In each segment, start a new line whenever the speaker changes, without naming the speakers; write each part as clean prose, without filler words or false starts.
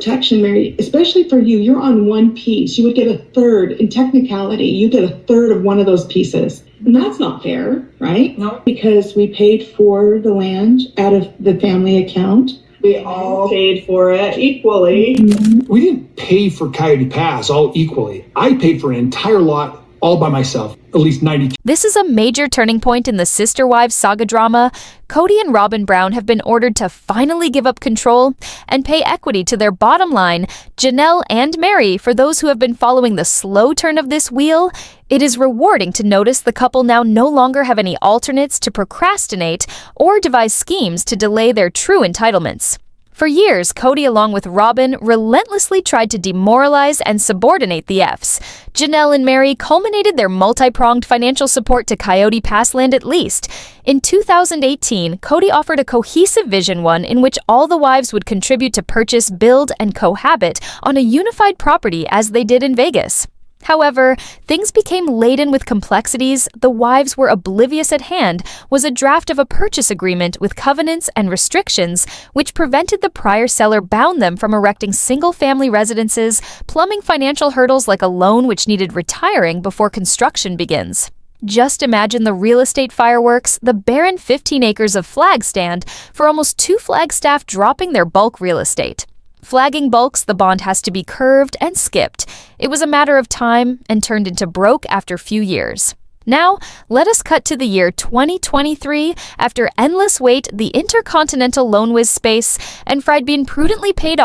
Protection, Meri, especially for you, you're on one piece. You would get a third. In technicality, you get a third of one of those pieces. And that's not fair, right?
No.
Because we paid for the land out of the family account.
We all paid for it equally.
We didn't pay for Coyote Pass all equally. I paid for an entire lot all by myself, at least 90.
This is a major turning point in the sister wives saga drama. Kody and Robyn Brown have been ordered to finally give up control and pay equity to their bottom line, Janelle and Meri. For those who have been following the slow turn of this wheel, it is rewarding to notice the couple now no longer have any alternates to procrastinate or devise schemes to delay their true entitlements. For years, Kody, along with Robyn, relentlessly tried to demoralize and subordinate the Fs. Janelle and Meri culminated their multi-pronged financial support to Coyote Pass land at least. In 2018, Kody offered a cohesive vision one in which all the wives would contribute to purchase, build, and cohabit on a unified property as they did in Vegas. However, things became laden with complexities the wives were oblivious at hand was a draft of a purchase agreement with covenants and restrictions which prevented the prior seller bound them from erecting single-family residences, plumbing financial hurdles like a loan which needed retiring before construction begins. Just imagine the real estate fireworks, the barren 15 acres of flag stand for almost 2 flag staff dropping their bulk real estate. Flagging bulks, the bond has to be curved and skipped. It was a matter of time and turned into broke after few years. Now, let us cut to the year 2023. After endless wait, the intercontinental loan whiz space, and Fried being prudently paid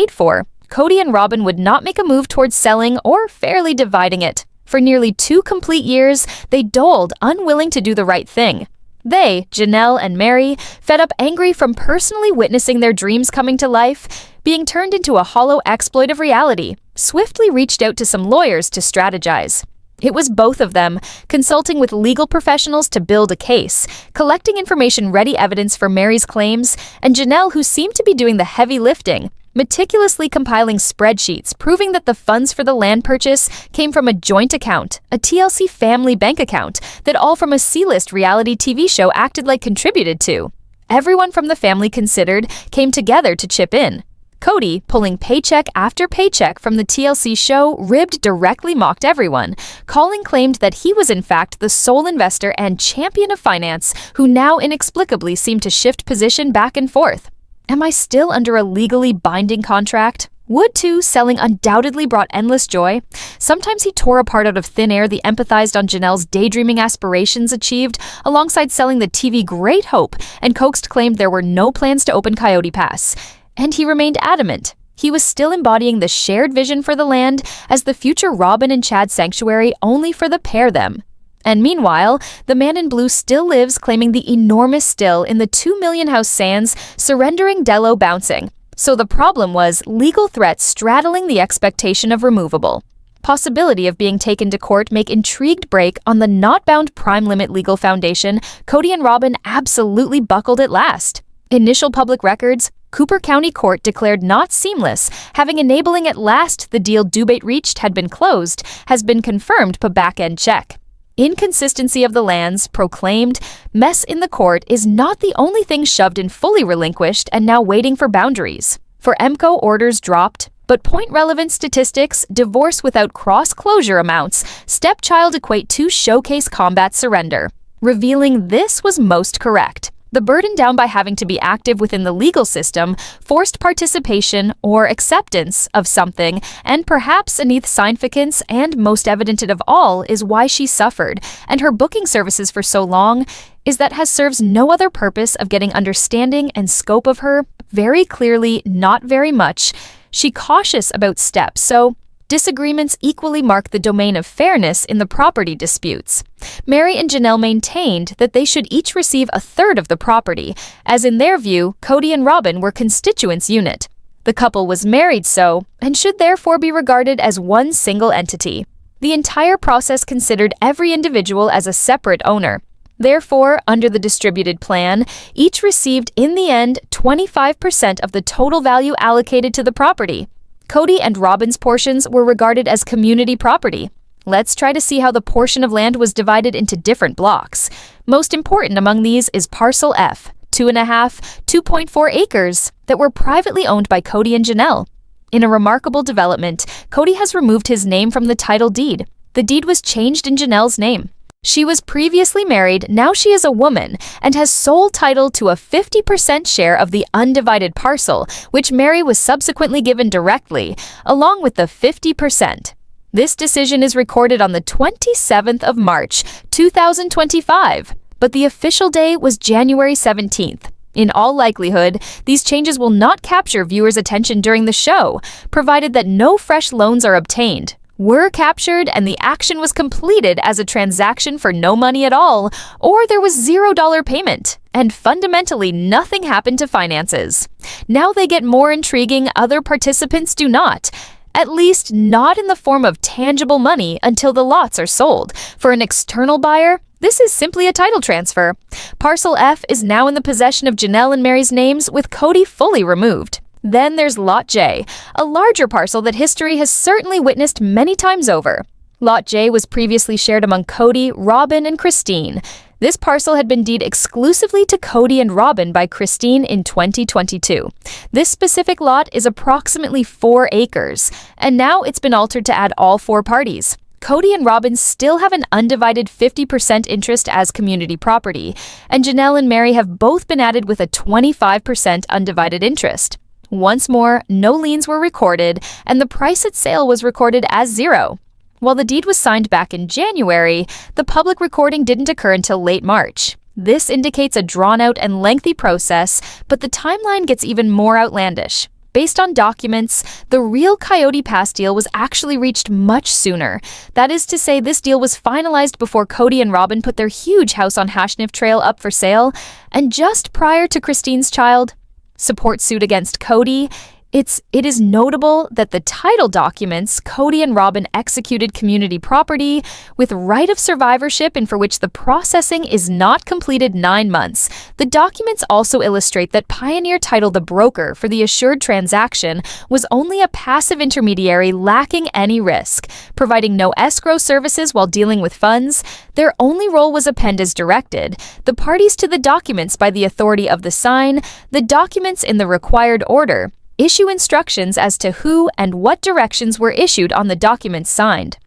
for, Kody and Robyn would not make a move towards selling or fairly dividing it. For nearly 2 complete years, they doled, unwilling to do the right thing. They, Janelle and Meri, fed up angry from personally witnessing their dreams coming to life, being turned into a hollow exploit of reality, swiftly reached out to some lawyers to strategize. It was both of them, consulting with legal professionals to build a case, collecting information-ready evidence for Meri's claims, and Janelle, who seemed to be doing the heavy lifting, meticulously compiling spreadsheets proving that the funds for the land purchase came from a joint account, a TLC family bank account, that all from a C-list reality TV show acted like contributed to. Everyone from the family considered came together to chip in. Kody, pulling paycheck after paycheck from the TLC show, ribbed directly mocked everyone. Calling claimed that he was in fact the sole investor and champion of finance, who now inexplicably seemed to shift position back and forth. Am I still under a legally binding contract? Wood, too, selling undoubtedly brought endless joy. Sometimes he tore apart out of thin air the empathized on Janelle's daydreaming aspirations achieved, alongside selling the TV Great Hope, and coaxed claimed there were no plans to open Coyote Pass. And he remained adamant. He was still embodying the shared vision for the land as the future Robyn and Chad sanctuary only for the pair them. And meanwhile, the man in blue still lives claiming the enormous still in the 2 million house sands, surrendering Dello bouncing. So the problem was legal threats straddling the expectation of removable. Possibility of being taken to court make intrigued break on the not-bound prime limit legal foundation. Kody and Robyn absolutely buckled at last. Initial public records, Cooper County Court declared not seamless, having enabling at last the deal dubate reached had been closed, has been confirmed per back-end check. Inconsistency of the lands, proclaimed, mess in the court is not the only thing shoved and fully relinquished and now waiting for boundaries. For MCO orders dropped, but point-relevant statistics, divorce without cross-closure amounts, stepchild equate to showcase combat surrender. Revealing this was most correct. The burden down by having to be active within the legal system, forced participation or acceptance of something, and perhaps beneath significance and most evident of all is why she suffered, and her booking services for so long, is that has serves no other purpose of getting understanding and scope of her, very clearly not very much. She cautious about steps, so disagreements equally mark the domain of fairness in the property disputes. Meri and Janelle maintained that they should each receive a third of the property, as in their view, Kody and Robyn were constituents unit. The couple was married so, and should therefore be regarded as one single entity. The entire process considered every individual as a separate owner. Therefore, under the distributed plan, each received in the end 25% of the total value allocated to the property. Kody and Robyn's portions were regarded as community property. Let's try to see how the portion of land was divided into different blocks. Most important among these is Parcel F, 2.5, 2.4 acres, that were privately owned by Kody and Janelle. In a remarkable development, Cody has removed his name from the title deed. The deed was changed in Janelle's name. She was previously married, now she is a woman, and has sole title to a 50% share of the undivided parcel, which Meri was subsequently given directly, along with the 50%. This decision is recorded on the 27th of March, 2025, but the official day was January 17th. In all likelihood, these changes will not capture viewers' attention during the show, provided that no fresh loans are obtained, were captured, and the action was completed as a transaction for no money at all, or there was $0 payment, and fundamentally nothing happened to finances. Now they get more intriguing, other participants do not. At least not in the form of tangible money until the lots are sold. For an external buyer, this is simply a title transfer. Parcel F is now in the possession of Janelle and Meri's names, with Cody fully removed. Then there's Lot J, a larger parcel that history has certainly witnessed many times over. Lot J was previously shared among Cody, Robyn, and Christine. This parcel had been deeded exclusively to Cody and Robyn by Christine in 2022. This specific lot is approximately 4 acres, and now it's been altered to add all 4 parties. Cody and Robyn still have an undivided 50% interest as community property, and Janelle and Meri have both been added with a 25% undivided interest. Once more, no liens were recorded, and the price at sale was recorded as 0. While the deed was signed back in January, the public recording didn't occur until late March. This indicates a drawn-out and lengthy process, but the timeline gets even more outlandish. Based on documents, the real Coyote Pass deal was actually reached much sooner. That is to say, this deal was finalized before Cody and Robyn put their huge house on Hashniff Trail up for sale, and just prior to Christine's child support suit against Cody. It is notable that the title documents Cody and Robyn executed community property with right of survivorship and for which the processing is not completed 9 months. The documents also illustrate that Pioneer Title, the broker for the assured transaction, was only a passive intermediary lacking any risk, providing no escrow services while dealing with funds. Their only role was append as directed, the parties to the documents by the authority of the sign, the documents in the required order, issue instructions as to who and what directions were issued on the documents signed.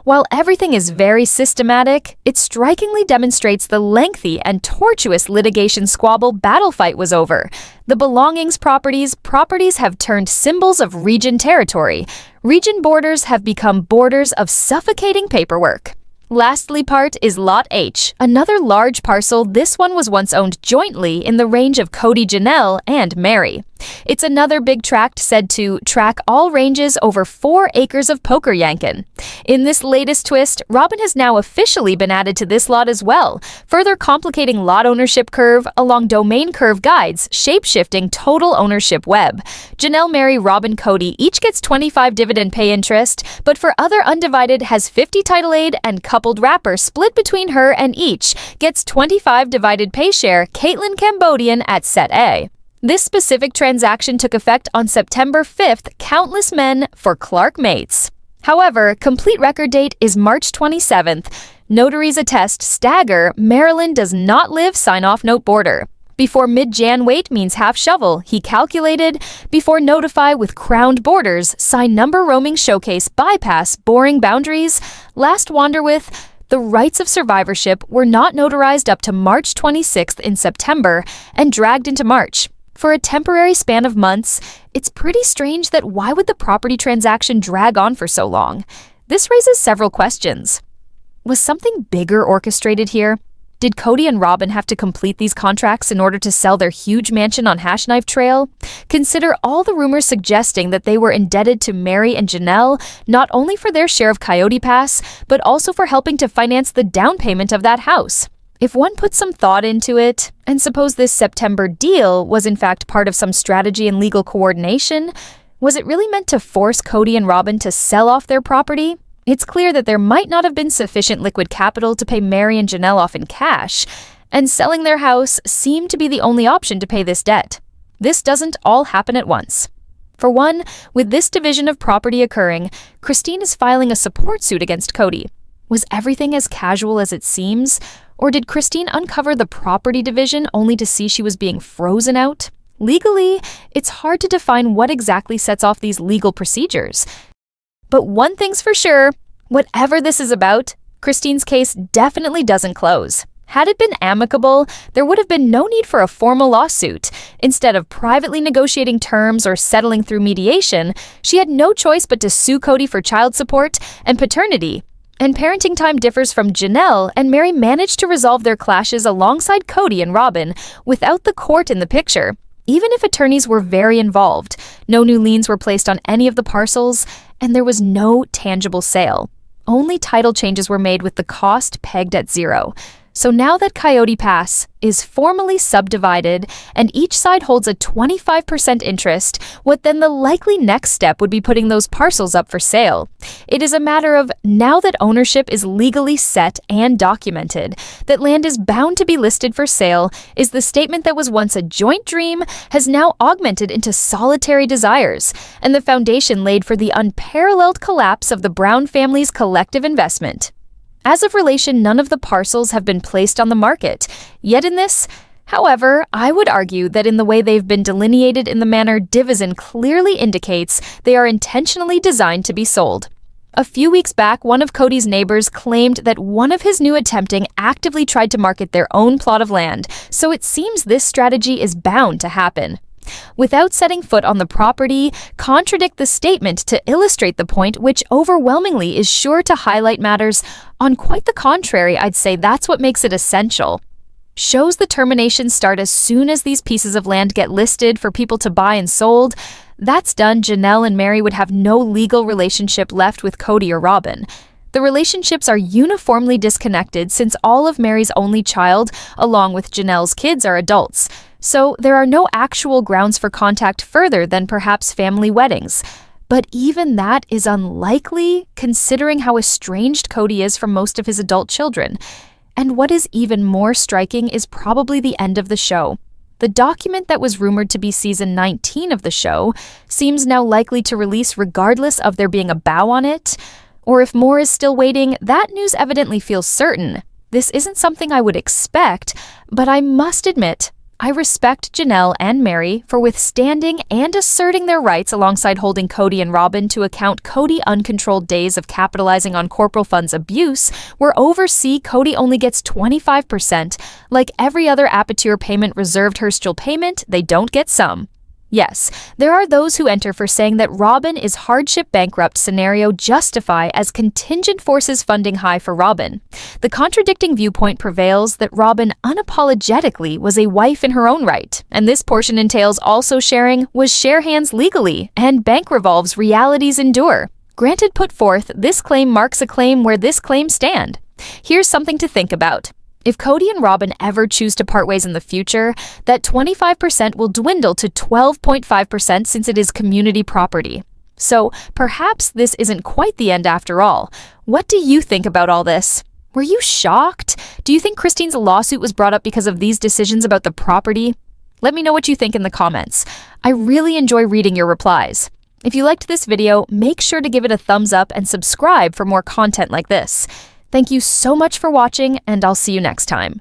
While everything is very systematic, it strikingly demonstrates the lengthy and tortuous litigation squabble battle fight was over. The belongings properties have turned symbols of region territory. Region borders have become borders of suffocating paperwork. Lastly part is Lot H, another large parcel. This one was once owned jointly in the range of Cody, Janelle, and Meri. It's another big tract said to track all ranges over 4 acres of poker yankin. In this latest twist, Robyn has now officially been added to this lot as well, further complicating lot ownership curve along domain curve guides, shape-shifting total ownership web. Janelle, Meri, Robyn, Cody each gets 25 dividend pay interest, but for other undivided has 50 title aid and coupled wrapper split between her, and each gets 25 divided pay share Caitlin Cambodian at set A. This specific transaction took effect on September 5th, countless men for Clark mates. However, complete record date is March 27th. Notaries attest stagger, Maryland does not live sign-off note border. Before mid-Jan wait means half shovel, he calculated. Before notify with crowned borders, sign number roaming showcase bypass boring boundaries. Last wander with. The rights of survivorship were not notarized up to March 26th in September and dragged into March. For a temporary span of months, it's pretty strange that why would the property transaction drag on for so long? This raises several questions. Was something bigger orchestrated here? Did Cody and Robyn have to complete these contracts in order to sell their huge mansion on Hashknife Trail? Consider all the rumors suggesting that they were indebted to Meri and Janelle, not only for their share of Coyote Pass, but also for helping to finance the down payment of that house. If one puts some thought into it, and suppose this September deal was in fact part of some strategy and legal coordination, was it really meant to force Cody and Robyn to sell off their property? It's clear that there might not have been sufficient liquid capital to pay Meri and Janelle off in cash, and selling their house seemed to be the only option to pay this debt. This doesn't all happen at once. For one, with this division of property occurring, Christine is filing a support suit against Cody. Was everything as casual as it seems? Or did Christine uncover the property division only to see she was being frozen out? Legally, it's hard to define what exactly sets off these legal procedures. But one thing's for sure, whatever this is about, Christine's case definitely doesn't close. Had it been amicable, there would have been no need for a formal lawsuit. Instead of privately negotiating terms or settling through mediation, she had no choice but to sue Cody for child support and paternity. And parenting time differs from Janelle, and Meri managed to resolve their clashes alongside Cody and Robyn without the court in the picture. Even if attorneys were very involved, no new liens were placed on any of the parcels, and there was no tangible sale. Only title changes were made with the cost pegged at zero. So now that Coyote Pass is formally subdivided and each side holds a 25% interest, what then the likely next step would be putting those parcels up for sale. It is a matter of, now that ownership is legally set and documented, that land is bound to be listed for sale, is the statement that was once a joint dream has now augmented into solitary desires, and the foundation laid for the unparalleled collapse of the Brown family's collective investment. As of relation, none of the parcels have been placed on the market. Yet in this, however, I would argue that in the way they've been delineated in the manner Division clearly indicates, they are intentionally designed to be sold. A few weeks back, one of Cody's neighbors claimed that one of his new attempting actively tried to market their own plot of land, so it seems this strategy is bound to happen. Without setting foot on the property, contradict the statement to illustrate the point, which overwhelmingly is sure to highlight matters. On quite the contrary, I'd say that's what makes it essential. Shows the terminations start as soon as these pieces of land get listed for people to buy and sold. That's done, Janelle and Meri would have no legal relationship left with Cody or Robyn. The relationships are uniformly disconnected since all of Meri's only child, along with Janelle's kids, are adults. So there are no actual grounds for contact further than perhaps family weddings. But even that is unlikely, considering how estranged Cody is from most of his adult children. And what is even more striking is probably the end of the show. The document that was rumored to be season 19 of the show seems now likely to release regardless of there being a bow on it. Or if more is still waiting, that news evidently feels certain. This isn't something I would expect, but I must admit, I respect Janelle and Meri for withstanding and asserting their rights alongside holding Cody and Robyn to account Cody uncontrolled days of capitalizing on corporal funds abuse, where overseas Cody only gets 25%. Like every other Aperture payment reserved Herschel payment, they don't get some. Yes, there are those who enter for saying that Robyn is hardship bankrupt scenario justify as contingent forces funding high for Robyn. The contradicting viewpoint prevails that Robyn unapologetically was a wife in her own right, and this portion entails also sharing was share hands legally, and bank revolves realities endure. Granted put forth, this claim marks a claim where this claim stand. Here's something to think about. If Cody and Robyn ever choose to part ways in the future, that 25% will dwindle to 12.5% since it is community property. So perhaps this isn't quite the end after all. What do you think about all this? Were you shocked? Do you think Christine's lawsuit was brought up because of these decisions about the property? Let me know what you think in the comments. I really enjoy reading your replies. If you liked this video, make sure to give it a thumbs up and subscribe for more content like this. Thank you so much for watching, and I'll see you next time.